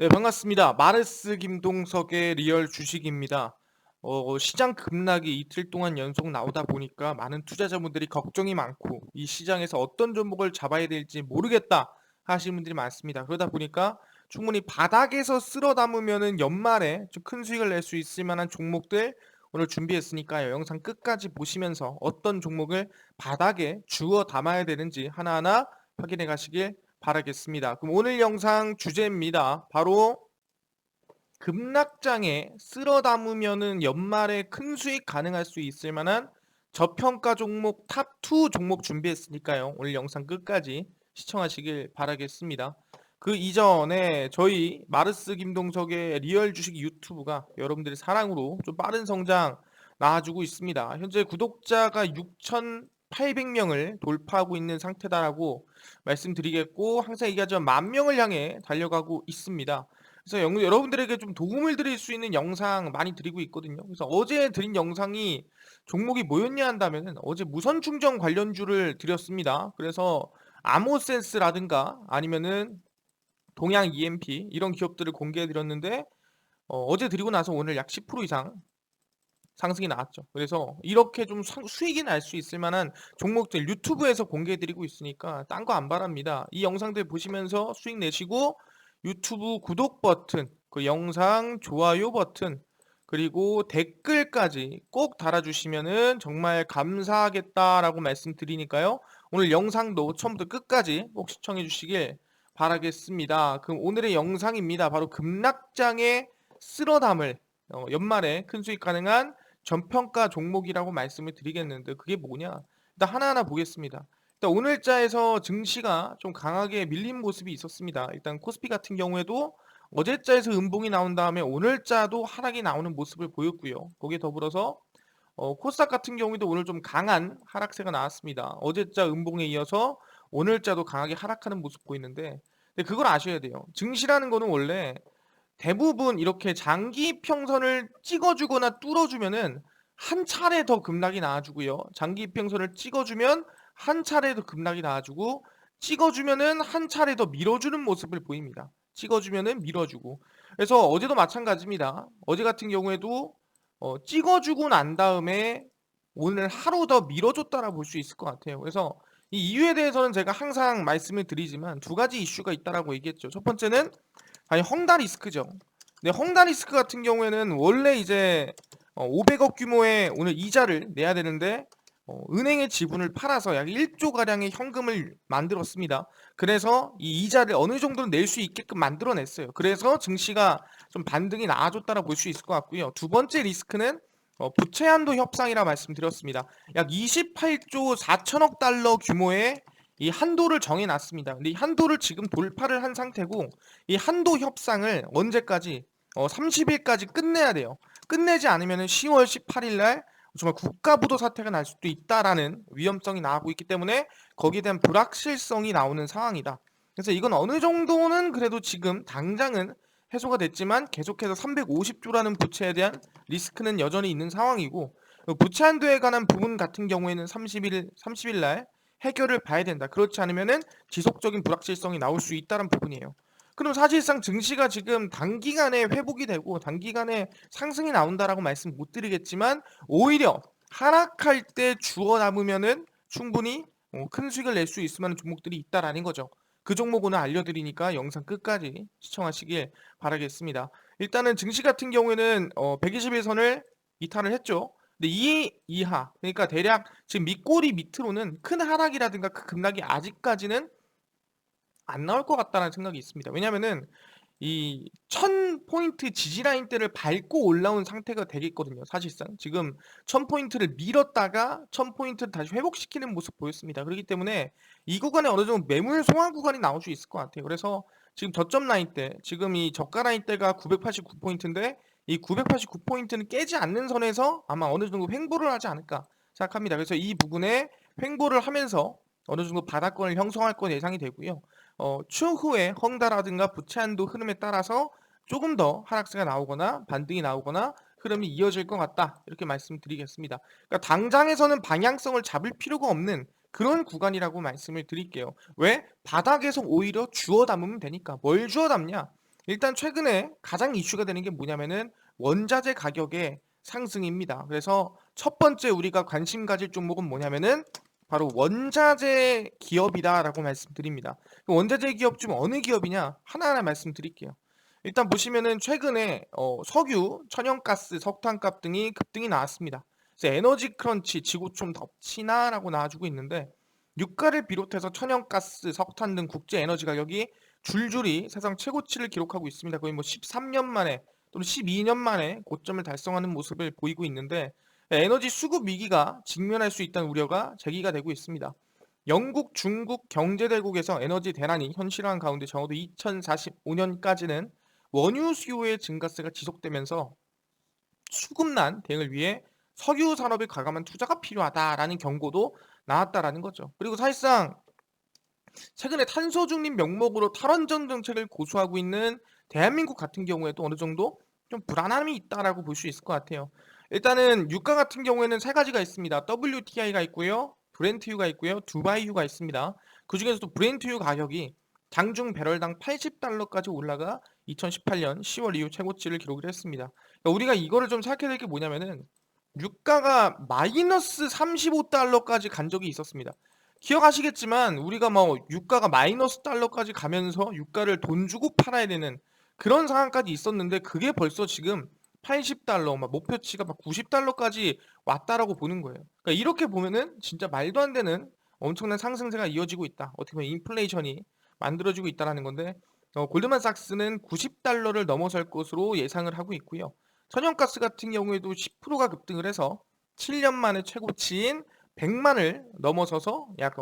네, 반갑습니다. 마르스 김동석의 리얼 주식입니다. 시장 급락이 이틀 동안 연속 나오다 보니까 많은 투자자분들이 걱정이 많고 이 시장에서 어떤 종목을 잡아야 될지 모르겠다 하시는 분들이 많습니다. 그러다 보니까 충분히 바닥에서 쓸어 담으면은 연말에 좀 큰 수익을 낼 수 있을 만한 종목들 오늘 준비했으니까요. 영상 끝까지 보시면서 어떤 종목을 바닥에 주워 담아야 되는지 하나하나 확인해 가시길 바라겠습니다. 그럼 오늘 영상 주제입니다. 바로 급락장에 쓸어 담으면은 연말에 큰 수익 가능할 수 있을 만한 저평가 종목 탑2 종목 준비했으니까요. 오늘 영상 끝까지 시청하시길 바라겠습니다. 그 이전에 저희 마르스 김동석의 리얼 주식 유튜브가 여러분들의 사랑으로 좀 빠른 성장 나아주고 있습니다. 현재 구독자가 6,800명을 돌파하고 있는 상태다라고 말씀드리겠고, 항상 얘기하지만 10,000명을 향해 달려가고 있습니다. 그래서 여러분들에게 좀 도움을 드릴 수 있는 영상 많이 드리고 있거든요. 그래서 어제 드린 영상이 종목이 뭐였냐 한다면은 어제 무선 충전 관련주를 드렸습니다. 그래서 아모센스라든가 아니면은 동양 EMP 이런 기업들을 공개해 드렸는데, 어제 드리고 나서 오늘 약 10% 이상 상승이 나왔죠. 그래서 이렇게 좀 수익이 날 수 있을 만한 종목들 유튜브에서 공개해 드리고 있으니까 딴 거 안 바랍니다. 이 영상들 보시면서 수익 내시고 유튜브 구독 버튼, 그 영상 좋아요 버튼, 그리고 댓글까지 꼭 달아주시면은 정말 감사하겠다라고 말씀드리니까요. 오늘 영상도 처음부터 끝까지 꼭 시청해 주시길 바라겠습니다. 그럼 오늘의 영상입니다. 바로 급락장에 쓸어담을 연말에 큰 수익 가능한 전평가 종목이라고 말씀을 드리겠는데, 그게 뭐냐? 일단 하나하나 보겠습니다. 일단 오늘자에서 증시가 좀 강하게 밀린 모습이 있었습니다. 일단 코스피 같은 경우에도 어제자에서 음봉이 나온 다음에 오늘자도 하락이 나오는 모습을 보였고요. 거기에 더불어서 코스닥 같은 경우에도 오늘 좀 강한 하락세가 나왔습니다. 어제자 음봉에 이어서 오늘자도 강하게 하락하는 모습 보이는데, 근데 그걸 아셔야 돼요. 증시라는 거는 원래 대부분 이렇게 장기 평선을 찍어주거나 뚫어주면은 한 차례 더 급락이 나와주고요. 장기 평선을 찍어주면 한 차례 더 급락이 나와주고, 찍어주면은 한 차례 더 밀어주는 모습을 보입니다. 찍어주면은 밀어주고. 그래서 어제도 마찬가지입니다. 어제 같은 경우에도 찍어주고 난 다음에 오늘 하루 더 밀어줬다라 볼 수 있을 것 같아요. 그래서 이 이유에 대해서는 제가 항상 말씀을 드리지만 두 가지 이슈가 있다라고 얘기했죠. 첫 번째는 아니 헝다 리스크죠. 근데 헝다 리스크 같은 경우에는 원래 이제 500억 규모의 오늘 이자를 내야 되는데 은행의 지분을 팔아서 약 1조 가량의 현금을 만들었습니다. 그래서 이 이자를 어느 정도는 낼 수 있게끔 만들어냈어요. 그래서 증시가 좀 반등이 나아졌다라 볼 수 있을 것 같고요. 두 번째 리스크는 부채 한도 협상이라 말씀드렸습니다. 약 28조 4천억 달러 규모의 이 한도를 정해놨습니다. 근데 이 한도를 지금 돌파를 한 상태고, 이 한도 협상을 언제까지 30일까지 끝내야 돼요. 끝내지 않으면 10월 18일 날 정말 국가부도 사태가 날 수도 있다라는 위험성이 나오고 있기 때문에 거기에 대한 불확실성이 나오는 상황이다. 그래서 이건 어느 정도는 그래도 지금 당장은 해소가 됐지만 계속해서 350조라는 부채에 대한 리스크는 여전히 있는 상황이고, 부채 한도에 관한 부분 같은 경우에는 30일 날 해결을 봐야 된다. 그렇지 않으면은 지속적인 불확실성이 나올 수 있다는 부분이에요. 그럼 사실상 증시가 지금 단기간에 회복이 되고 단기간에 상승이 나온다라고 말씀 못 드리겠지만, 오히려 하락할 때 주워 담으면은 충분히 큰 수익을 낼 수 있을 만한 종목들이 있다라는 거죠. 그 종목 오늘 알려드리니까 영상 끝까지 시청하시길 바라겠습니다. 일단은 증시 같은 경우에는 120일선을 이탈을 했죠. 근데 이 이하, 그러니까 대략 지금 밑꼬리 밑으로는 큰 하락이라든가 그 급락이 아직까지는 안 나올 것 같다는 생각이 있습니다. 왜냐면은 이 1000포인트 지지라인대를 밟고 올라온 상태가 되겠거든요. 사실상 지금 1000포인트를 밀었다가 1000포인트를 다시 회복시키는 모습 보였습니다. 그렇기 때문에 이 구간에 어느 정도 매물 송환 구간이 나올 수 있을 것 같아요. 그래서 지금 저점 라인대, 지금 이 저가 라인대가 989포인트인데 이 989포인트는 깨지 않는 선에서 아마 어느 정도 횡보를 하지 않을까 생각합니다. 그래서 이 부분에 횡보를 하면서 어느 정도 바닥권을 형성할 건 예상이 되고요. 추후에 헝다라든가 부채한도 흐름에 따라서 조금 더 하락세가 나오거나 반등이 나오거나 흐름이 이어질 것 같다, 이렇게 말씀드리겠습니다. 그러니까 당장에서는 방향성을 잡을 필요가 없는 그런 구간이라고 말씀을 드릴게요. 왜? 바닥에서 오히려 주워 담으면 되니까. 뭘 주워 담냐? 일단 최근에 가장 이슈가 되는 게 뭐냐면은 원자재 가격의 상승입니다. 그래서 첫 번째 우리가 관심 가질 종목은 뭐냐면은 바로 원자재 기업이다라고 말씀드립니다. 원자재 기업 중 어느 기업이냐 하나하나 말씀드릴게요. 일단 보시면은 최근에 석유, 천연가스, 석탄값 등이 급등이 나왔습니다. 그래서 에너지 크런치, 지구 좀 덮치나라고 나와주고 있는데 유가를 비롯해서 천연가스, 석탄 등 국제 에너지 가격이 줄줄이 사상 최고치를 기록하고 있습니다. 거의 뭐 13년 만에 또는 12년 만에 고점을 달성하는 모습을 보이고 있는데 에너지 수급 위기가 직면할 수 있다는 우려가 제기가 되고 있습니다. 영국, 중국 경제대국에서 에너지 대란이 현실화한 가운데 적어도 2045년까지는 원유 수요의 증가세가 지속되면서 수급난 대응을 위해 석유 산업에 과감한 투자가 필요하다라는 경고도 나왔다라는 거죠. 그리고 사실상 최근에 탄소 중립 명목으로 탈원전 정책을 고수하고 있는 대한민국 같은 경우에도 어느 정도 좀 불안함이 있다라고 볼 수 있을 것 같아요. 일단은 유가 같은 경우에는 세 가지가 있습니다. WTI가 있고요. 브렌트유가 있고요. 두바이유가 있습니다. 그중에서도 브렌트유 가격이 장중 배럴당 80달러까지 올라가 2018년 10월 이후 최고치를 기록을 했습니다. 그러니까 우리가 이거를 좀 생각해야 될 게 뭐냐면은 유가가 마이너스 35달러까지 간 적이 있었습니다. 기억하시겠지만 우리가 뭐 유가가 마이너스 달러까지 가면서 유가를 돈 주고 팔아야 되는 그런 상황까지 있었는데 그게 벌써 지금 80달러, 막 목표치가 막 90달러까지 왔다라고 보는 거예요. 그러니까 이렇게 보면은 진짜 말도 안 되는 엄청난 상승세가 이어지고 있다. 어떻게 보면 인플레이션이 만들어지고 있다라는 건데 골드만삭스는 90달러를 넘어설 것으로 예상을 하고 있고요. 천연가스 같은 경우에도 10%가 급등을 해서 7년 만에 최고치인 100만을 넘어서서 약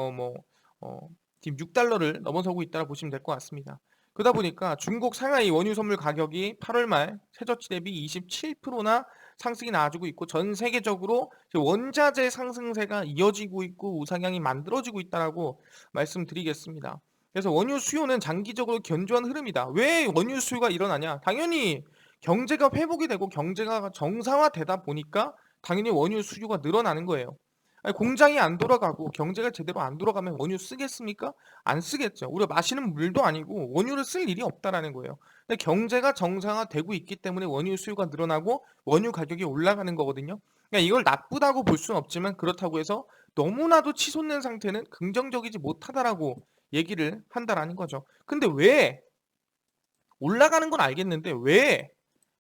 지금 6달러를 넘어서고 있다고 보시면 될 것 같습니다. 그러다 보니까 중국 상하이 원유 선물 가격이 8월 말 최저치 대비 27%나 상승이 나와주고 있고 전 세계적으로 원자재 상승세가 이어지고 있고 우상향이 만들어지고 있다라고 말씀드리겠습니다. 그래서 원유 수요는 장기적으로 견조한 흐름이다. 왜 원유 수요가 일어나냐? 당연히 경제가 회복이 되고 경제가 정상화되다 보니까 당연히 원유 수요가 늘어나는 거예요. 아니, 공장이 안 돌아가고 경제가 제대로 안 돌아가면 원유 쓰겠습니까? 안 쓰겠죠. 우리가 마시는 물도 아니고 원유를 쓸 일이 없다라는 거예요. 근데 경제가 정상화되고 있기 때문에 원유 수요가 늘어나고 원유 가격이 올라가는 거거든요. 그러니까 이걸 나쁘다고 볼 수는 없지만 그렇다고 해서 너무나도 치솟는 상태는 긍정적이지 못하다라고 얘기를 한다라는 거죠. 근데 왜 올라가는 건 알겠는데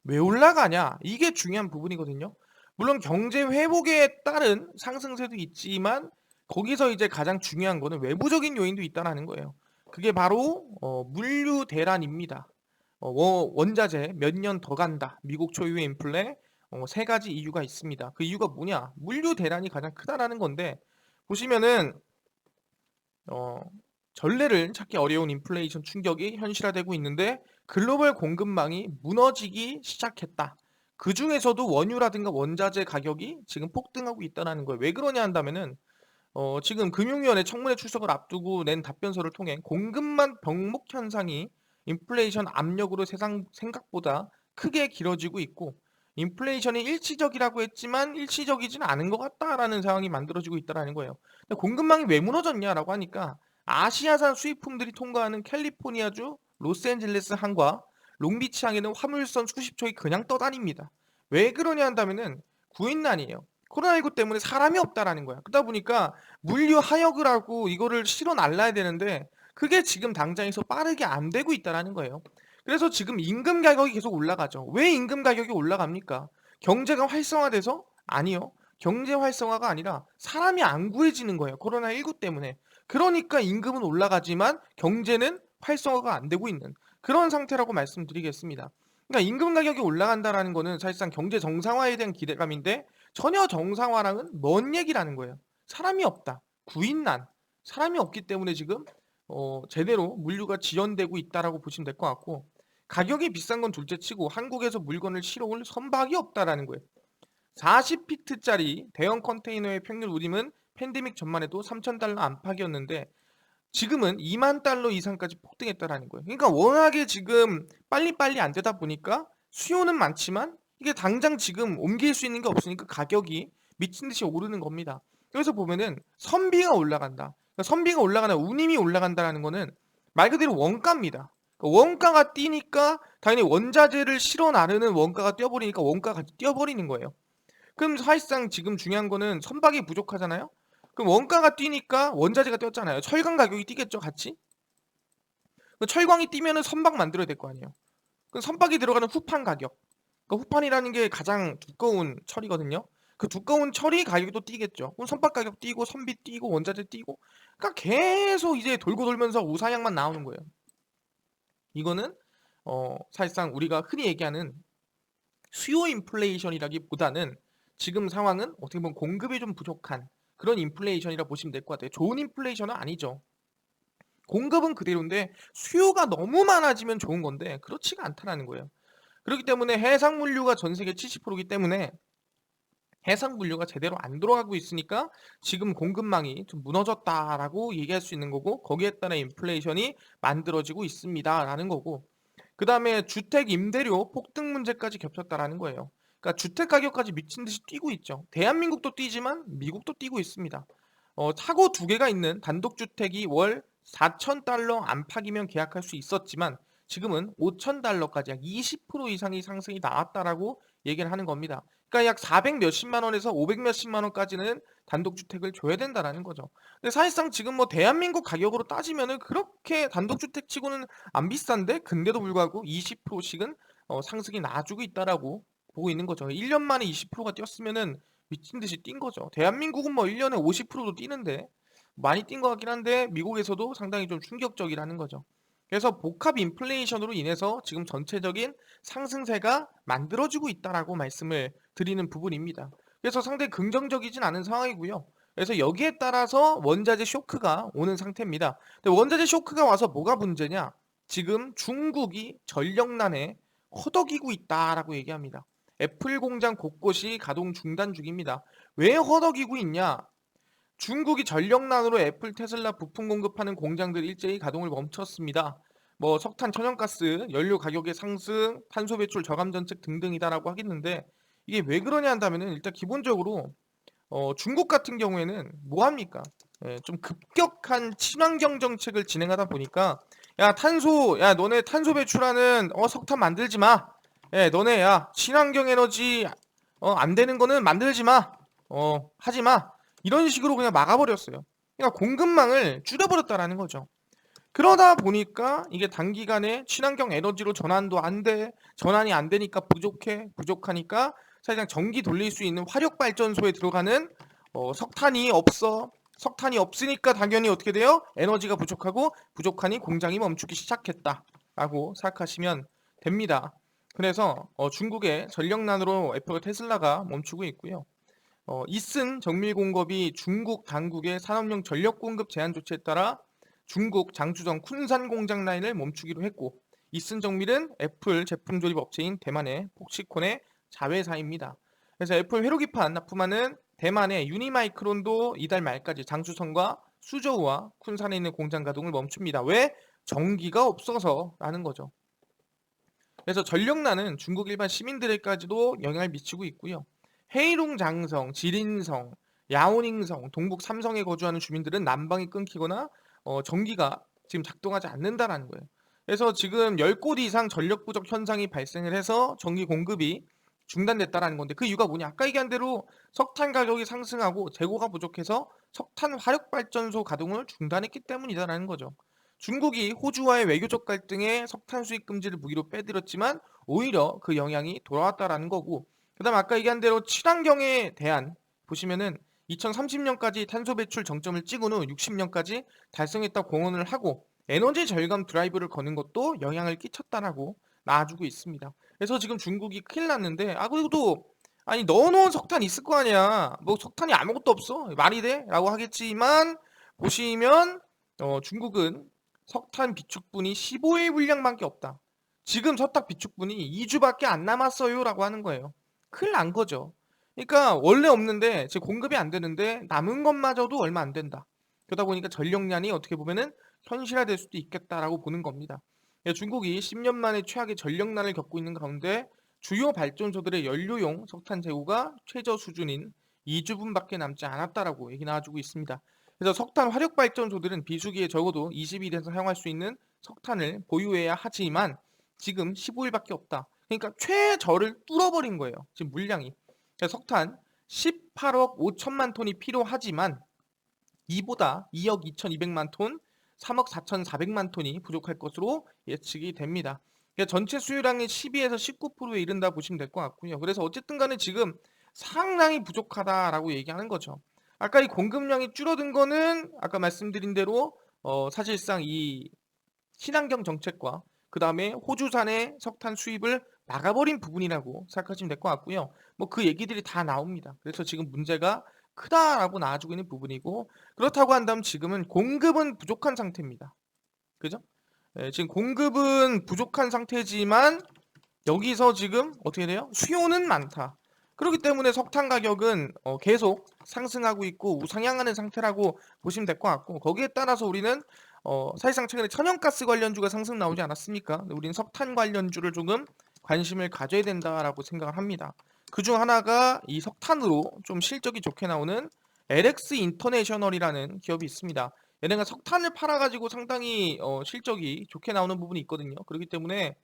왜 올라가냐? 이게 중요한 부분이거든요. 물론 경제 회복에 따른 상승세도 있지만 거기서 이제 가장 중요한 거는 외부적인 요인도 있다라는 거예요. 그게 바로 물류 대란입니다. 원자재 몇 년 더 간다. 미국 초유의 인플레 세 가지 이유가 있습니다. 그 이유가 뭐냐? 물류 대란이 가장 크다라는 건데 보시면은 어, 전례를 찾기 어려운 인플레이션 충격이 현실화되고 있는데 글로벌 공급망이 무너지기 시작했다. 그 중에서도 원유라든가 원자재 가격이 지금 폭등하고 있다는 거예요. 왜 그러냐 한다면은 지금 금융위원회 청문회 출석을 앞두고 낸 답변서를 통해 공급망 병목 현상이 인플레이션 압력으로 세상 생각보다 크게 길어지고 있고 인플레이션이 일시적이라고 했지만 일시적이지는 않은 것 같다라는 상황이 만들어지고 있다는 거예요. 근데 공급망이 왜 무너졌냐라고 하니까 아시아산 수입품들이 통과하는 캘리포니아주 로스앤젤레스 항과 롱비치 항에는 화물선 수십 척이 그냥 떠다닙니다. 왜 그러냐 한다면은 구인난이에요. 코로나19 때문에 사람이 없다라는 거야. 그러다 보니까 물류 하역을 하고 이거를 실어 날라야 되는데 그게 지금 당장에서 빠르게 안 되고 있다라는 거예요. 그래서 지금 임금 가격이 계속 올라가죠. 왜 임금 가격이 올라갑니까? 경제가 활성화돼서? 아니요. 경제 활성화가 아니라 사람이 안 구해지는 거예요. 코로나19 때문에. 그러니까 임금은 올라가지만 경제는 활성화가 안 되고 있는 그런 상태라고 말씀드리겠습니다. 그러니까 임금 가격이 올라간다라는 거는 사실상 경제 정상화에 대한 기대감인데 전혀 정상화랑은 먼 얘기라는 거예요. 사람이 없다. 구인난. 사람이 없기 때문에 지금 제대로 물류가 지연되고 있다라고 보시면 될 것 같고 가격이 비싼 건 둘째치고 한국에서 물건을 실어올 선박이 없다라는 거예요. 40피트짜리 대형 컨테이너의 평균 운임은 팬데믹 전만 해도 3,000달러 안팎이었는데 지금은 2만 달러 이상까지 폭등했다라는 거예요. 그러니까 워낙에 지금 빨리빨리 안 되다 보니까 수요는 많지만 이게 당장 지금 옮길 수 있는 게 없으니까 가격이 미친 듯이 오르는 겁니다. 그래서 보면은 선비가 올라간다. 그러니까 선비가 올라가나 운임이 올라간다라는 거는 말 그대로 원가입니다. 원가가 뛰니까 당연히 원자재를 실어 나르는 원가가 뛰어버리니까 원가가 같이 뛰어버리는 거예요. 그럼 사실상 지금 중요한 거는 선박이 부족하잖아요. 그럼 원가가 뛰니까 원자재가 뛰었잖아요. 철강 가격이 뛰겠죠, 같이. 철광이 뛰면은 선박 만들어야 될 거 아니에요. 그럼 선박이 들어가는 후판 가격. 그러니까 후판이라는 게 가장 두꺼운 철이거든요. 그 두꺼운 철이 가격도 뛰겠죠. 그럼 선박 가격 뛰고 선비 뛰고 원자재 뛰고. 그러니까 계속 이제 돌고 돌면서 우상향만 나오는 거예요. 이거는 사실상 우리가 흔히 얘기하는 수요 인플레이션이라기보다는 지금 상황은 어떻게 보면 공급이 좀 부족한 그런 인플레이션이라 보시면 될 것 같아요. 좋은 인플레이션은 아니죠. 공급은 그대로인데 수요가 너무 많아지면 좋은 건데 그렇지가 않다라는 거예요. 그렇기 때문에 해상물류가 전 세계 70%이기 때문에 해상물류가 제대로 안 돌아가고 있으니까 지금 공급망이 좀 무너졌다라고 얘기할 수 있는 거고 거기에 따라 인플레이션이 만들어지고 있습니다라는 거고 그 다음에 주택 임대료 폭등 문제까지 겹쳤다라는 거예요. 그러니까 주택 가격까지 미친 듯이 뛰고 있죠. 대한민국도 뛰지만 미국도 뛰고 있습니다. 차고 두 개가 있는 단독주택이 월 4,000달러 안팎이면 계약할 수 있었지만 지금은 5,000달러까지 약 20% 이상의 상승이 나왔다라고 얘기를 하는 겁니다. 그러니까 약 400 몇십만 원에서 500 몇십만 원까지는 단독주택을 줘야 된다라는 거죠. 근데 사실상 지금 뭐 대한민국 가격으로 따지면은 그렇게 단독주택 치고는 안 비싼데 근데도 불구하고 20%씩은 상승이 나와주고 있다라고 보고 있는 거죠. 1년 만에 20%가 뛰었으면은 미친 듯이 뛴 거죠. 대한민국은 뭐 1년에 50%도 뛰는데 많이 뛴 것 같긴 한데 미국에서도 상당히 좀 충격적이라는 거죠. 그래서 복합 인플레이션으로 인해서 지금 전체적인 상승세가 만들어지고 있다라고 말씀을 드리는 부분입니다. 그래서 상당히 긍정적이진 않은 상황이고요. 그래서 여기에 따라서 원자재 쇼크가 오는 상태입니다. 근데 원자재 쇼크가 와서 뭐가 문제냐? 지금 중국이 전력난에 허덕이고 있다라고 얘기합니다. 애플 공장 곳곳이 가동 중단 중입니다. 왜 허덕이고 있냐? 중국이 전력난으로 애플, 테슬라 부품 공급하는 공장들 일제히 가동을 멈췄습니다. 뭐 석탄, 천연가스, 연료 가격의 상승, 탄소 배출 저감 정책 등등이다라고 하겠는데 이게 왜 그러냐 한다면은 일단 기본적으로 중국 같은 경우에는 뭐 합니까? 좀 급격한 친환경 정책을 진행하다 보니까 야 너네 탄소 배출하는 석탄 만들지 마. 너네 친환경 에너지 안 되는 거는 만들지 마. 하지 마. 이런 식으로 그냥 막아버렸어요. 그러니까 공급망을 줄여버렸다라는 거죠. 그러다 보니까 이게 단기간에 친환경 에너지로 전환도 안 돼. 전환이 안 되니까 부족해. 부족하니까 사실상 전기 돌릴 수 있는 화력 발전소에 들어가는 석탄이 없어. 석탄이 없으니까 당연히 어떻게 돼요? 에너지가 부족하고 부족하니 공장이 멈추기 시작했다라고 생각하시면 됩니다. 그래서 중국의 전력난으로 애플, 테슬라가 멈추고 있고요. 이슨 정밀공업이 중국 당국의 산업용 전력 공급 제한 조치에 따라 중국 장추정 쿤산 공장 라인을 멈추기로 했고 이슨 정밀은 애플 제품 조립 업체인 대만의 폭시콘의 자회사입니다. 그래서 애플 회로기판 납품하는 대만의 유니마이크론도 이달 말까지 장추성과 수저우와 쿤산에 있는 공장 가동을 멈춥니다. 왜? 전기가 없어서라는 거죠. 그래서 전력난은 중국 일반 시민들에게까지도 영향을 미치고 있고요. 헤이룽 장성, 지린성, 야오닝성, 동북 삼성에 거주하는 주민들은 난방이 끊기거나 전기가 지금 작동하지 않는다라는 거예요. 그래서 지금 10곳 이상 전력 부족 현상이 발생을 해서 전기 공급이 중단됐다라는 건데 그 이유가 뭐냐? 아까 얘기한 대로 석탄 가격이 상승하고 재고가 부족해서 석탄 화력 발전소 가동을 중단했기 때문이다라는 거죠. 중국이 호주와의 외교적 갈등에 석탄 수입 금지를 무기로 빼들었지만 오히려 그 영향이 돌아왔다라는 거고 그다음 아까 얘기한 대로 친환경에 대한 보시면은 2030년까지 탄소 배출 정점을 찍은 후 60년까지 달성했다 공언을 하고 에너지 절감 드라이브를 거는 것도 영향을 끼쳤다라고 나와주고 있습니다. 그래서 지금 중국이 큰일 났는데 그래도 아니 넣어놓은 석탄 있을 거 아니야. 뭐 석탄이 아무것도 없어. 말이 돼? 라고 하겠지만 보시면 중국은 석탄 비축분이 15일 분량밖에 없다. 지금 석탄 비축분이 2주밖에 안 남았어요 라고 하는 거예요. 큰일 난 거죠. 그러니까 원래 없는데 지금 공급이 안 되는데 남은 것마저도 얼마 안 된다. 그러다 보니까 전력난이 어떻게 보면은 현실화될 수도 있겠다라고 보는 겁니다. 중국이 10년 만에 최악의 전력난을 겪고 있는 가운데 주요 발전소들의 연료용 석탄 재고가 최저 수준인 2주분밖에 남지 않았다라고 얘기 나와주고 있습니다. 그래서 석탄 화력 발전소들은 비수기에 적어도 20일에서 사용할 수 있는 석탄을 보유해야 하지만 지금 15일밖에 없다. 그러니까 최저를 뚫어버린 거예요. 지금 물량이. 석탄 18억 5천만 톤이 필요하지만 이보다 2억 2,200만 톤, 3억 4,400만 톤이 부족할 것으로 예측이 됩니다. 그러니까 전체 수요량의 12에서 19%에 이른다 보시면 될 것 같고요. 그래서 어쨌든 간에 지금 상당히 부족하다라고 얘기하는 거죠. 아까 이 공급량이 줄어든 거는 아까 말씀드린 대로 사실상 이 친환경 정책과 그 다음에 호주산의 석탄 수입을 막아버린 부분이라고 생각하시면 될 것 같고요. 뭐 그 얘기들이 다 나옵니다. 그래서 지금 문제가 크다라고 나와주고 있는 부분이고, 그렇다고 한다면 지금은 공급은 부족한 상태입니다. 그죠? 지금 공급은 부족한 상태지만 여기서 지금 어떻게 돼요? 수요는 많다. 그렇기 때문에 석탄 가격은 계속 상승하고 있고 우상향하는 상태라고 보시면 될 것 같고, 거기에 따라서 우리는 사실상 최근에 천연가스 관련주가 상승 나오지 않았습니까? 우리는 석탄 관련주를 조금 관심을 가져야 된다라고 생각을 합니다. 그중 하나가 이 석탄으로 좀 실적이 좋게 나오는 LX 인터내셔널이라는 기업이 있습니다. 얘네가 석탄을 팔아가지고 상당히 실적이 좋게 나오는 부분이 있거든요. 그렇기 때문에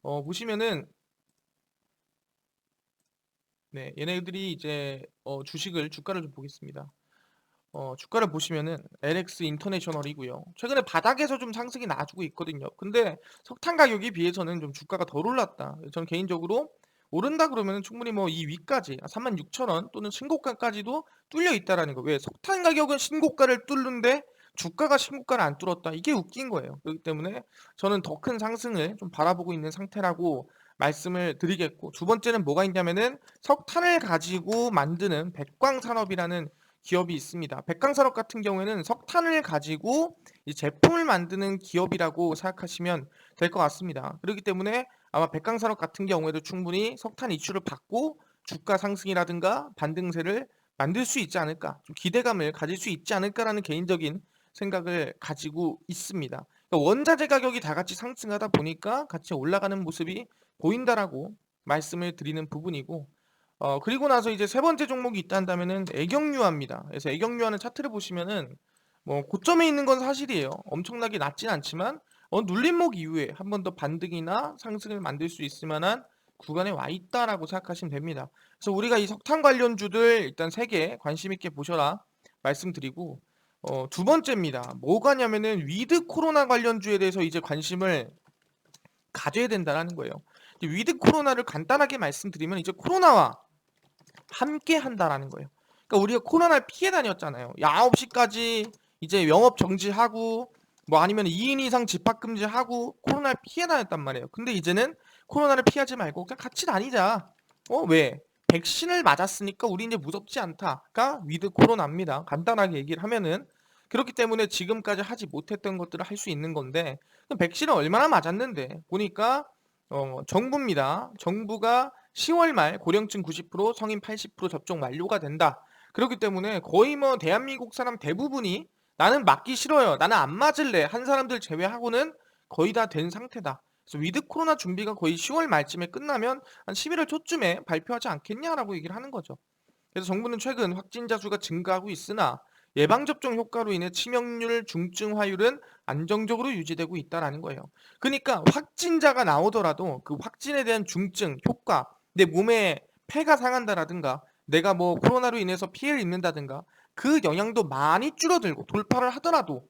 보시면은 네, 얘네들이 이제 주가를 좀 보겠습니다. 주가를 보시면은 LX 인터내셔널이고요. 최근에 바닥에서 좀 상승이 나주고 있거든요. 근데 석탄 가격에 비해서는 좀 주가가 덜 올랐다. 저는 개인적으로 오른다 그러면 충분히 뭐 이 위까지 36,000원 또는 신고가까지도 뚫려 있다라는 거. 왜 석탄 가격은 신고가를 뚫는데 주가가 신고가를 안 뚫었다. 이게 웃긴 거예요. 그렇기 때문에 저는 더 큰 상승을 좀 바라보고 있는 상태라고 말씀을 드리겠고, 두 번째는 뭐가 있냐면은 석탄을 가지고 만드는 백광산업이라는 기업이 있습니다. 백광산업 같은 경우에는 석탄을 가지고 이 제품을 만드는 기업이라고 생각하시면 될 것 같습니다. 그렇기 때문에 아마 백광산업 같은 경우에도 충분히 석탄 이슈를 받고 주가 상승이라든가 반등세를 만들 수 있지 않을까, 좀 기대감을 가질 수 있지 않을까라는 개인적인 생각을 가지고 있습니다. 그러니까 원자재 가격이 다 같이 상승하다 보니까 같이 올라가는 모습이 보인다라고 말씀을 드리는 부분이고, 그리고 나서 이제 세 번째 종목이 있다 한다면은 애경유화입니다. 그래서 애경유화는 차트를 보시면은 뭐 고점에 있는 건 사실이에요. 엄청나게 낮진 않지만 눌림목 이후에 한 번 더 반등이나 상승을 만들 수 있을 만한 구간에 와 있다라고 생각하시면 됩니다. 그래서 우리가 이 석탄 관련주들 일단 세 개 관심 있게 보셔라 말씀드리고, 두 번째입니다. 뭐가냐면은 위드 코로나 관련주에 대해서 이제 관심을 가져야 된다는 거예요. 위드 코로나를 간단하게 말씀드리면 이제 코로나와 함께 한다라는 거예요. 그러니까 우리가 코로나를 피해 다녔잖아요. 9시까지 이제 영업 정지하고 뭐 아니면 2인 이상 집합 금지하고 코로나를 피해 다녔단 말이에요. 근데 이제는 코로나를 피하지 말고 그냥 같이 다니자. 왜? 백신을 맞았으니까 우리 이제 무섭지 않다가 위드 코로나입니다. 간단하게 얘기를 하면은. 그렇기 때문에 지금까지 하지 못했던 것들을 할 수 있는 건데, 그럼 백신을 얼마나 맞았는데 보니까 정부입니다. 정부가 10월 말 고령층 90%, 성인 80% 접종 완료가 된다. 그렇기 때문에 거의 뭐 대한민국 사람 대부분이 나는 맞기 싫어요, 나는 안 맞을래 한 사람들 제외하고는 거의 다 된 상태다. 그래서 위드 코로나 준비가 거의 10월 말쯤에 끝나면 한 11월 초쯤에 발표하지 않겠냐라고 얘기를 하는 거죠. 그래서 정부는 최근 확진자 수가 증가하고 있으나 예방접종 효과로 인해 치명률, 중증화율은 안정적으로 유지되고 있다라는 거예요. 그러니까 확진자가 나오더라도 그 확진에 대한 중증, 효과, 내 몸에 폐가 상한다라든가 내가 뭐 코로나로 인해서 피해를 입는다든가 그 영향도 많이 줄어들고 돌파를 하더라도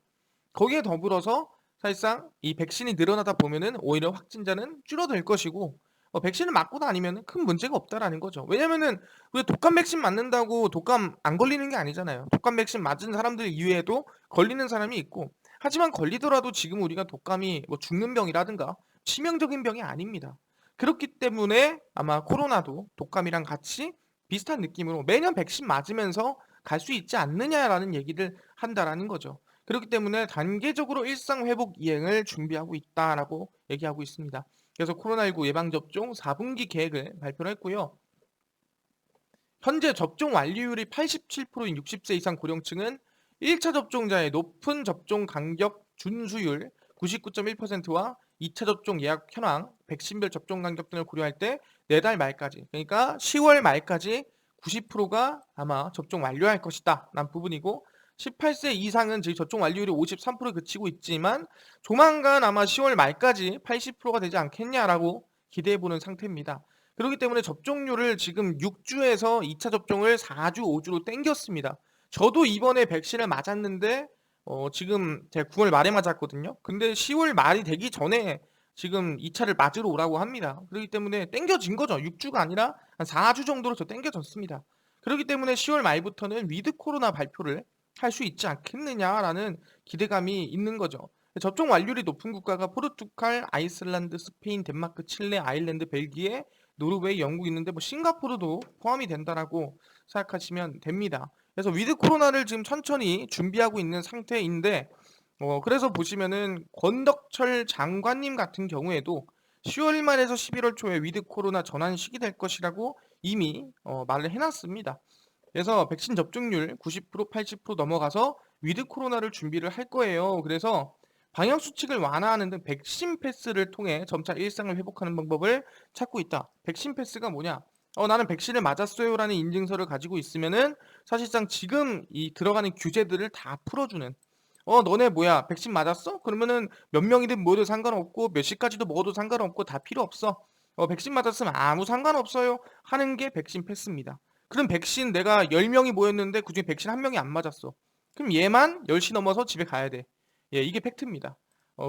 거기에 더불어서 사실상 이 백신이 늘어나다 보면은 오히려 확진자는 줄어들 것이고, 백신을 맞고 다니면 큰 문제가 없다라는 거죠. 왜냐면은 왜 독감 백신 맞는다고 독감 안 걸리는 게 아니잖아요. 독감 백신 맞은 사람들 이외에도 걸리는 사람이 있고, 하지만 걸리더라도 지금 우리가 독감이 뭐 죽는 병이라든가 치명적인 병이 아닙니다. 그렇기 때문에 아마 코로나도 독감이랑 같이 비슷한 느낌으로 매년 백신 맞으면서 갈 수 있지 않느냐라는 얘기를 한다라는 거죠. 그렇기 때문에 단계적으로 일상 회복 이행을 준비하고 있다라고 얘기하고 있습니다. 그래서 코로나19 예방접종 4분기 계획을 발표를 했고요. 현재 접종 완료율이 87%인 60세 이상 고령층은 1차 접종자의 높은 접종 간격 준수율 99.1%와 2차 접종 예약 현황, 백신별 접종 간격 등을 고려할 때 4달 말까지, 그러니까 10월 말까지 90%가 아마 접종 완료할 것이다 라는 부분이고, 18세 이상은 지금 접종 완료율이 53%에 그치고 있지만 조만간 아마 10월 말까지 80%가 되지 않겠냐라고 기대해 보는 상태입니다. 그렇기 때문에 접종률을 지금 6주에서 2차 접종을 4주, 5주로 땡겼습니다. 저도 이번에 백신을 맞았는데 지금 제가 9월 말에 맞았거든요. 근데 10월 말이 되기 전에 지금 2차를 맞으러 오라고 합니다. 그렇기 때문에 땡겨진 거죠. 6주가 아니라 한 4주 정도로 저 땡겨졌습니다. 그렇기 때문에 10월 말부터는 위드 코로나 발표를 할 수 있지 않겠느냐라는 기대감이 있는 거죠. 접종 완료율이 높은 국가가 포르투갈, 아이슬란드, 스페인, 덴마크, 칠레, 아일랜드, 벨기에, 노르웨이, 영국 있는데 뭐 싱가포르도 포함이 된다라고 생각하시면 됩니다. 그래서 위드 코로나를 지금 천천히 준비하고 있는 상태인데 그래서 보시면은 권덕철 장관님 같은 경우에도 10월 말에서 11월 초에 위드 코로나 전환식이 될 것이라고 이미 말을 해놨습니다. 그래서 백신 접종률 90%, 80% 넘어가서 위드 코로나를 준비를 할 거예요. 그래서 방역 수칙을 완화하는 등 백신 패스를 통해 점차 일상을 회복하는 방법을 찾고 있다. 백신 패스가 뭐냐? 나는 백신을 맞았어요라는 인증서를 가지고 있으면은 사실상 지금 이 들어가는 규제들을 다 풀어주는. 너네 뭐야? 백신 맞았어? 그러면은 몇 명이든 모여도 상관없고 몇 시까지도 먹어도 상관없고 다 필요 없어. 백신 맞았으면 아무 상관없어요. 하는 게 백신 패스입니다. 그럼 백신 내가 10명이 모였는데 그중에 백신 한 명이 안 맞았어. 그럼 얘만 10시 넘어서 집에 가야 돼. 예, 이게 팩트입니다.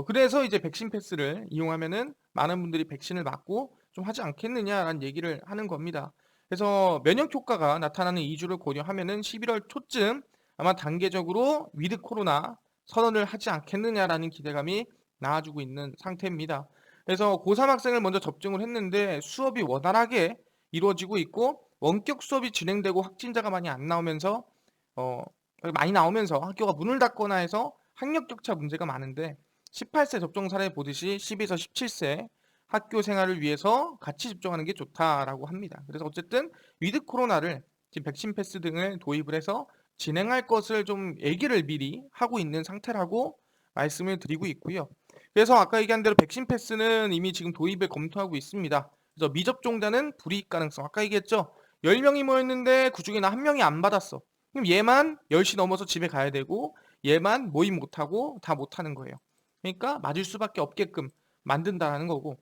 그래서 이제 백신 패스를 이용하면은 많은 분들이 백신을 맞고 좀 하지 않겠느냐라는 얘기를 하는 겁니다. 그래서 면역 효과가 나타나는 이주를 고려하면은 11월 초쯤 아마 단계적으로 위드 코로나 선언을 하지 않겠느냐라는 기대감이 나와주고 있는 상태입니다. 그래서 고3 학생을 먼저 접종을 했는데 수업이 원활하게 이루어지고 있고 원격 수업이 진행되고 확진자가 어, 많이 나오면서 학교가 문을 닫거나 해서 학력 격차 문제가 많은데 18세 접종 사례 보듯이 12에서 17세 학교 생활을 위해서 같이 접종하는 게 좋다라고 합니다. 그래서 어쨌든 위드 코로나를 지금 백신 패스 등을 도입을 해서 진행할 것을 좀 얘기를 미리 하고 있는 상태라고 말씀을 드리고 있고요. 그래서 아까 얘기한 대로 백신 패스는 이미 지금 도입을 검토하고 있습니다. 그래서 미접종자는 불이익 가능성 아까 얘기했죠. 10명이 모였는데 그중에 나 한 명이 안 받았어. 그럼 얘만 10시 넘어서 집에 가야 되고 얘만 모임 못하고 다 못하는 거예요. 그러니까 맞을 수밖에 없게끔 만든다라는 거고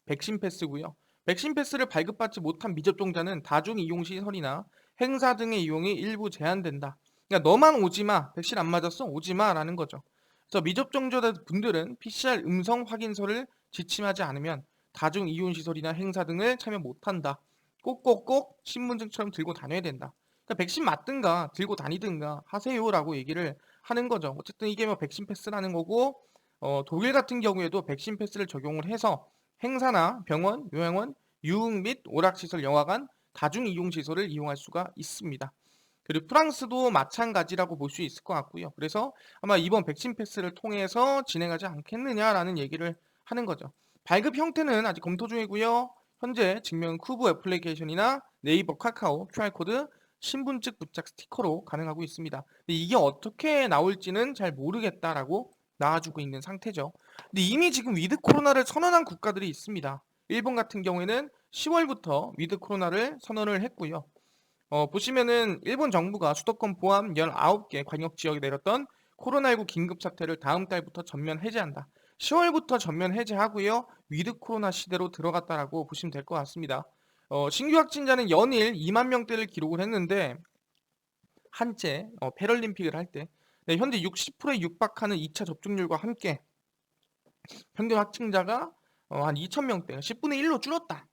백신 패스고요. 백신 패스를 발급받지 못한 미접종자는 다중 이용 시설이나 행사 등의 이용이 일부 제한된다. 그러니까 너만 오지 마. 백신 안 맞았어? 오지 마라는 거죠. 그래서 미접종자 분들은 PCR 음성 확인서를 지침하지 않으면 다중 이용 시설이나 행사 등을 참여 못한다. 꼭꼭꼭 신분증처럼 들고 다녀야 된다. 그러니까 백신 맞든가 들고 다니든가 하세요라고 얘기를 하는 거죠. 어쨌든 이게 뭐 백신 패스라는 거고 독일 같은 경우에도 백신 패스를 적용을 해서 행사나 병원, 요양원, 유흥 및 오락시설, 영화관, 다중이용시설을 이용할 수가 있습니다. 그리고 프랑스도 마찬가지라고 볼 수 있을 것 같고요. 그래서 아마 이번 백신 패스를 통해서 진행하지 않겠느냐라는 얘기를 하는 거죠. 발급 형태는 아직 검토 중이고요. 현재 증명 쿠브 애플리케이션이나 네이버 카카오 QR코드 신분증 부착 스티커로 가능하고 있습니다. 근데 이게 어떻게 나올지는 잘 모르겠다라고 나와주고 있는 상태죠. 근데 이미 지금 위드 코로나를 선언한 국가들이 있습니다. 일본 같은 경우에는 10월부터 위드 코로나를 선언을 했고요. 보시면은 일본 정부가 수도권 포함 19개 광역 지역에 내렸던 코로나19 긴급 사태를 다음 달부터 전면 해제한다. 10월부터 전면 해제하고요. 위드 코로나 시대로 들어갔다라고 보시면 될 것 같습니다. 신규 확진자는 연일 2만 명대를 기록을 했는데 한때 패럴림픽을 할 때 현재 60%에 육박하는 2차 접종률과 함께 평균 확진자가 한 2,000명대, 10분의 1로 줄었다.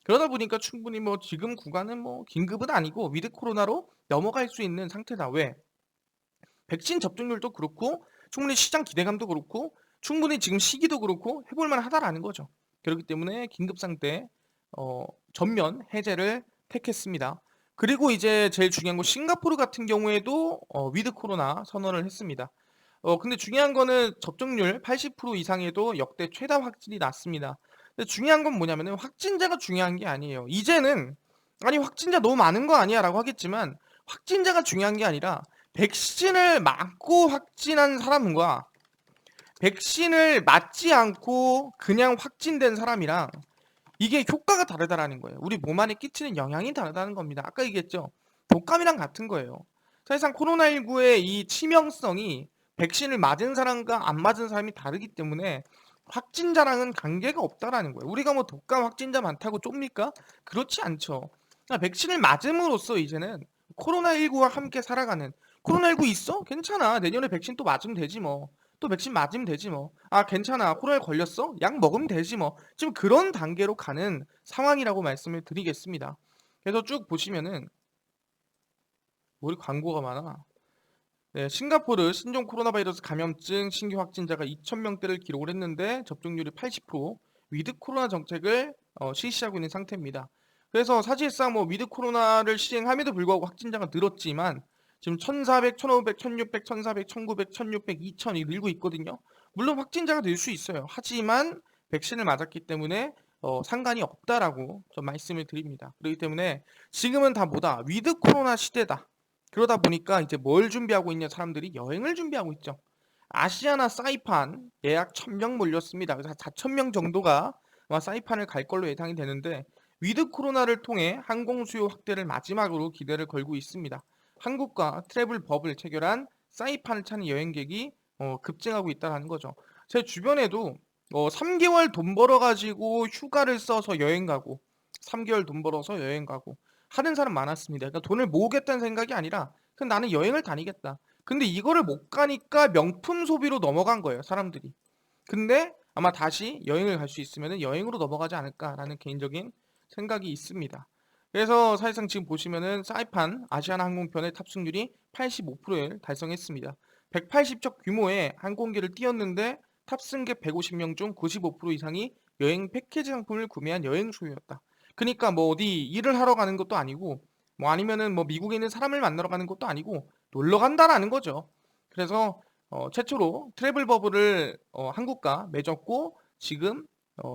그러다 보니까 충분히 뭐 지금 구간은 뭐 긴급은 아니고 위드 코로나로 넘어갈 수 있는 상태다. 왜? 백신 접종률도 그렇고 충분히 시장 기대감도 그렇고 충분히 지금 시기도 그렇고 해볼 만하다라는 거죠. 그렇기 때문에 긴급 상태 전면 해제를 택했습니다. 그리고 이제 제일 중요한 건 싱가포르 같은 경우에도 위드 코로나 선언을 했습니다. 근데 중요한 거는 접종률 80% 이상에도 역대 최다 확진이 났습니다. 근데 중요한 건 뭐냐면은 확진자가 중요한 게 아니에요. 이제는 아니 확진자 너무 많은 거 아니야라고 하겠지만 확진자가 중요한 게 아니라 백신을 맞고 확진한 사람과 백신을 맞지 않고 그냥 확진된 사람이랑 이게 효과가 다르다라는 거예요. 우리 몸 안에 끼치는 영향이 다르다는 겁니다. 아까 얘기했죠. 독감이랑 같은 거예요. 사실상 코로나19의 이 치명성이 백신을 맞은 사람과 안 맞은 사람이 다르기 때문에 확진자랑은 관계가 없다라는 거예요. 우리가 뭐 독감 확진자 많다고 좁니까? 그렇지 않죠. 그러니까 백신을 맞음으로써 이제는 코로나19와 함께 살아가는, 코로나19 있어? 괜찮아. 내년에 백신 또 맞으면 되지 뭐. 또 백신 맞으면 되지 뭐. 아, 괜찮아. 코로나에 걸렸어? 약 먹으면 되지 뭐. 지금 그런 단계로 가는 상황이라고 말씀을 드리겠습니다. 그래서 쭉 보시면은 우리 광고가 많아. 네, 싱가포르 신종 코로나 바이러스 감염증 신규 확진자가 2,000명대를 기록을 했는데 접종률이 80%, 위드 코로나 정책을 실시하고 있는 상태입니다. 그래서 사실상 뭐 위드 코로나를 시행함에도 불구하고 확진자가 늘었지만 지금 1,400, 1,500, 1,600, 1,400, 1,900, 1,600, 2,000이 늘고 있거든요. 물론 확진자가 늘 수 있어요. 하지만 백신을 맞았기 때문에 상관이 없다라고 좀 말씀을 드립니다. 그렇기 때문에 지금은 다 뭐다? 위드 코로나 시대다. 그러다 보니까 이제 뭘 준비하고 있냐, 사람들이 여행을 준비하고 있죠. 아시아나 사이판 예약 1,000명 몰렸습니다. 그래서 4,000명 정도가 아마 사이판을 갈 걸로 예상이 되는데 위드 코로나를 통해 항공 수요 확대를 마지막으로 기대를 걸고 있습니다. 한국과 트래블 버블 체결한 사이판을 찾는 여행객이 급증하고 있다는 거죠. 제 주변에도 3개월 돈 벌어가지고 휴가를 써서 여행 가고 3개월 돈 벌어서 여행 가고 하는 사람 많았습니다. 그러니까 돈을 모으겠다는 생각이 아니라 그냥 나는 여행을 다니겠다. 근데 이거를 못 가니까 명품 소비로 넘어간 거예요, 사람들이. 근데 아마 다시 여행을 갈 수 있으면 여행으로 넘어가지 않을까라는 개인적인 생각이 있습니다. 그래서 사실상 지금 보시면은 사이판 아시아나 항공편의 탑승률이 85%를 달성했습니다. 180척 규모의 항공기를 띄웠는데 탑승객 150명 중 95% 이상이 여행 패키지 상품을 구매한 여행 수요였다. 그러니까 뭐 어디 일을 하러 가는 것도 아니고 뭐 아니면은 뭐 미국에 있는 사람을 만나러 가는 것도 아니고 놀러 간다라는 거죠. 그래서 최초로 트래블 버블을 한국과 맺었고 지금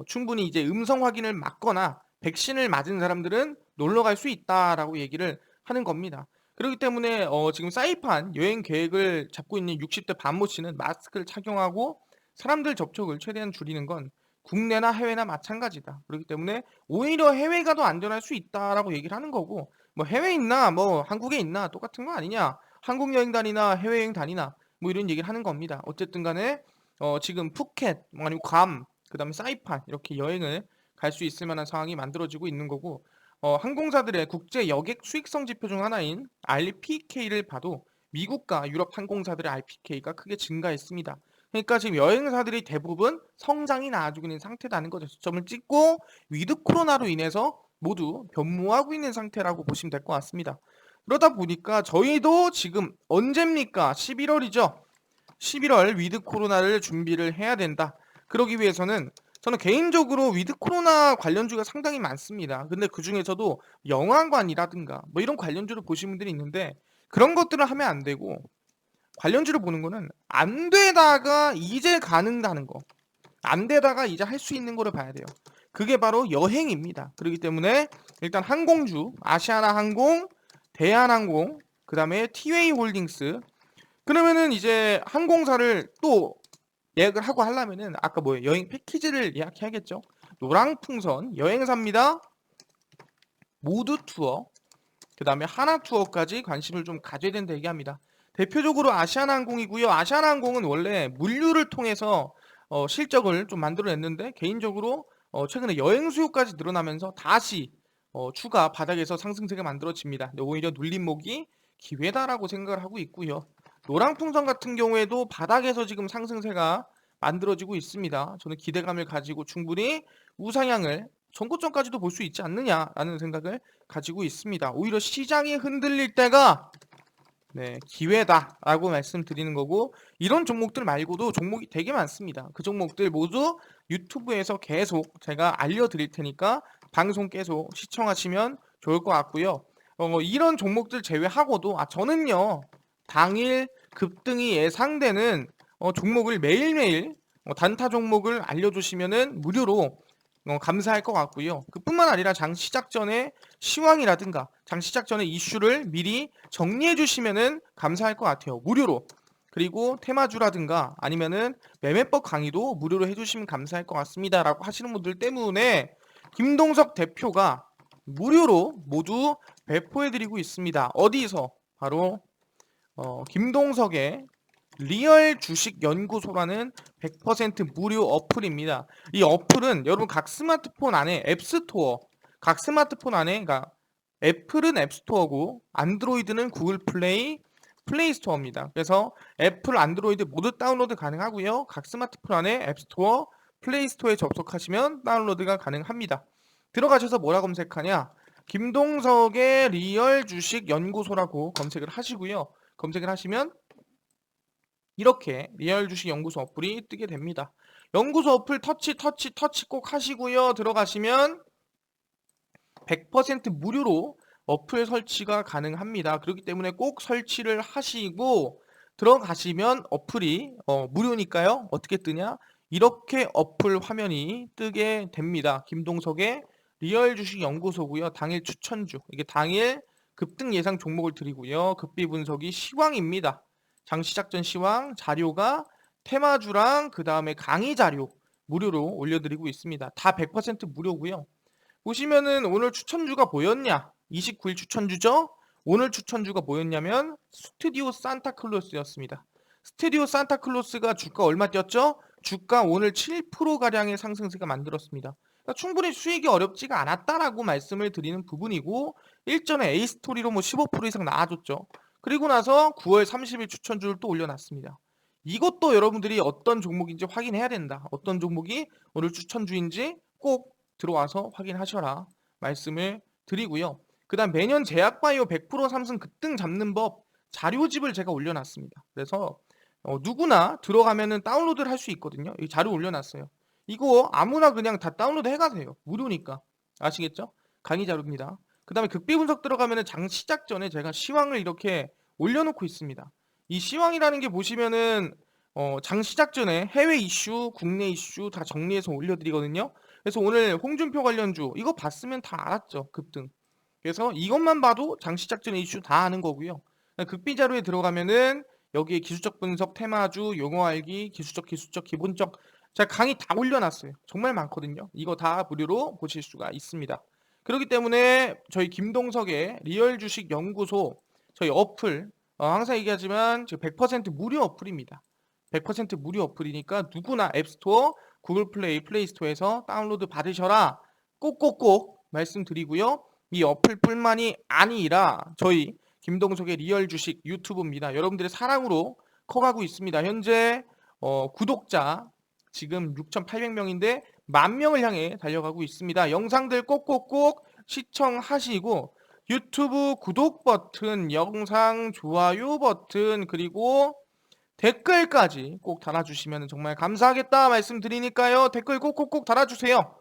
충분히 이제 음성 확인을 맞거나 백신을 맞은 사람들은 놀러 갈 수 있다라고 얘기를 하는 겁니다. 그렇기 때문에 지금 사이판 여행 계획을 잡고 있는 60대 반모 씨는 마스크를 착용하고 사람들 접촉을 최대한 줄이는 건 국내나 해외나 마찬가지다. 그렇기 때문에 오히려 해외가 더 안전할 수 있다라고 얘기를 하는 거고 뭐 해외에 있나 뭐 한국에 있나 똑같은 거 아니냐. 한국 여행 다니나 해외 여행 다니나 뭐 이런 얘기를 하는 겁니다. 어쨌든 간에 지금 푸켓 뭐 아니면 괌 그다음에 사이판 이렇게 여행을 갈 수 있을 만한 상황이 만들어지고 있는 거고 항공사들의 국제 여객 수익성 지표 중 하나인 RPK를 봐도 미국과 유럽 항공사들의 RPK가 크게 증가했습니다. 그러니까 지금 여행사들이 대부분 성장이 나아지고 있는 상태라는 거죠. 점을 찍고 위드 코로나로 인해서 모두 변모하고 있는 상태라고 보시면 될 것 같습니다. 그러다 보니까 저희도 지금 언제입니까? 11월이죠. 11월 위드 코로나를 준비를 해야 된다. 그러기 위해서는 저는 개인적으로 위드 코로나 관련주가 상당히 많습니다. 근데 그 중에서도 영화관이라든가 뭐 이런 관련주를 보신 분들이 있는데 그런 것들을 하면 안 되고 관련주를 보는 거는 안 되다가 이제 가능하는 거. 안 되다가 이제 할 수 있는 거를 봐야 돼요. 그게 바로 여행입니다. 그렇기 때문에 일단 항공주, 아시아나 항공, 대한항공, 그 다음에 티웨이 홀딩스. 그러면은 이제 항공사를 또 예약을 하고 하려면은 아까 뭐예요? 여행 패키지를 예약해야겠죠. 노랑풍선 여행사입니다. 모두 투어, 그 다음에 하나 투어까지 관심을 좀 가져야 된다 얘기합니다. 대표적으로 아시아나항공이고요. 아시아나항공은 원래 물류를 통해서 실적을 좀 만들어냈는데 개인적으로 최근에 여행 수요까지 늘어나면서 다시 추가 바닥에서 상승세가 만들어집니다. 근데 오히려 눌림목이 기회다라고 생각을 하고 있고요. 노랑풍선 같은 경우에도 바닥에서 지금 상승세가 만들어지고 있습니다. 저는 기대감을 가지고 충분히 우상향을 전고점까지도 볼 수 있지 않느냐라는 생각을 가지고 있습니다. 오히려 시장이 흔들릴 때가 기회다라고 말씀드리는 거고 이런 종목들 말고도 종목이 되게 많습니다. 그 종목들 모두 유튜브에서 계속 제가 알려드릴 테니까 방송 계속 시청하시면 좋을 것 같고요. 이런 종목들 제외하고도 저는요 당일 급등이 예상되는 종목을 매일매일 단타 종목을 알려주시면은 무료로 감사할 것 같고요. 그뿐만 아니라 장 시작 전에 시황이라든가 장 시작 전에 이슈를 미리 정리해 주시면은 감사할 것 같아요. 무료로. 그리고 테마주라든가 아니면은 매매법 강의도 무료로 해주시면 감사할 것 같습니다라고 하시는 분들 때문에 김동석 대표가 무료로 모두 배포해드리고 있습니다. 어디서? 바로 김동석의 리얼 주식 연구소라는 100% 무료 어플입니다. 이 어플은 여러분 각 스마트폰 안에 앱스토어, 각 스마트폰 안에, 그러니까 애플은 앱스토어고 안드로이드는 구글 플레이 스토어입니다. 그래서 애플, 안드로이드 모두 다운로드 가능하고요. 각 스마트폰 안에 앱스토어, 플레이 스토어에 접속하시면 다운로드가 가능합니다. 들어가셔서 뭐라 검색하냐? 김동석의 리얼 주식 연구소라고 검색을 하시고요. 검색을 하시면 이렇게 리얼 주식 연구소 어플이 뜨게 됩니다. 연구소 어플 터치 꼭 하시고요. 들어가시면 100% 무료로 어플 설치가 가능합니다. 그렇기 때문에 꼭 설치를 하시고 들어가시면 어플이 무료니까요. 어떻게 뜨냐? 이렇게 어플 화면이 뜨게 됩니다. 김동석의 리얼 주식 연구소고요. 당일 추천주, 이게 당일 급등 예상 종목을 드리고요. 급비 분석이 시황입니다. 장 시작 전 시황 자료가 테마주랑 그 다음에 강의 자료 무료로 올려드리고 있습니다. 다 100% 무료고요. 보시면은 오늘 추천주가 뭐였냐? 29일 추천주죠? 오늘 추천주가 뭐였냐면 스튜디오 산타클로스였습니다. 스튜디오 산타클로스가 주가 얼마 뛰었죠? 주가 오늘 7%가량의 상승세가 만들었습니다. 그러니까 충분히 수익이 어렵지가 않았다라고 말씀을 드리는 부분이고 일전에 A스토리로 뭐 15% 이상 나와줬죠. 그리고 나서 9월 30일 추천주를 또 올려놨습니다. 이것도 여러분들이 어떤 종목인지 확인해야 된다. 어떤 종목이 오늘 추천주인지 꼭 들어와서 확인하셔라 말씀을 드리고요. 그 다음 매년 제약바이오 100% 삼성 급등 잡는 법 자료집을 제가 올려놨습니다. 그래서 누구나 들어가면은 다운로드를 할 수 있거든요. 이 자료 올려놨어요. 이거 아무나 그냥 다 다운로드 해가세요. 무료니까. 아시겠죠? 강의 자료입니다. 그 다음에 극비 분석 들어가면은 장 시작 전에 제가 시황을 이렇게 올려놓고 있습니다. 이 시황이라는 게 보시면은 장 시작 전에 해외 이슈, 국내 이슈 다 정리해서 올려드리거든요. 그래서 오늘 홍준표 관련주 이거 봤으면 다 알았죠. 급등. 그래서 이것만 봐도 장 시작 전에 이슈 다 아는 거고요. 극비 자료에 들어가면은 여기에 기술적 분석, 테마주, 용어 알기, 기술적, 기본적 제가 강의 다 올려놨어요. 정말 많거든요. 이거 다 무료로 보실 수가 있습니다. 그렇기 때문에 저희 김동석의 리얼 주식 연구소 저희 어플 항상 얘기하지만 100% 무료 어플입니다. 100% 무료 어플이니까 누구나 앱스토어, 구글 플레이 스토어에서 다운로드 받으셔라. 꼭꼭꼭 말씀드리고요. 이 어플뿐만이 아니라 저희 김동석의 리얼 주식 유튜브입니다. 여러분들의 사랑으로 커가고 있습니다. 현재 구독자 지금 6,800명인데 10,000명을 향해 달려가고 있습니다. 영상들 꼭꼭꼭 시청하시고 유튜브 구독 버튼, 영상 좋아요 버튼 그리고 댓글까지 꼭 달아주시면 정말 감사하겠다 말씀드리니까요. 댓글 꼭꼭꼭 달아주세요.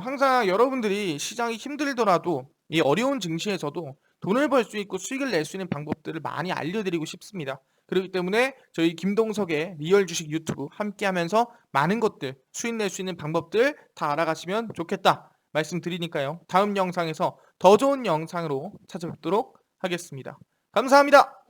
항상 여러분들이 시장이 힘들더라도 이 어려운 증시에서도 돈을 벌 수 있고 수익을 낼 수 있는 방법들을 많이 알려드리고 싶습니다. 그렇기 때문에 저희 김동석의 리얼 주식 유튜브 함께하면서 많은 것들 수익 낼 수 있는 방법들 다 알아가시면 좋겠다 말씀드리니까요. 다음 영상에서 더 좋은 영상으로 찾아뵙도록 하겠습니다. 감사합니다.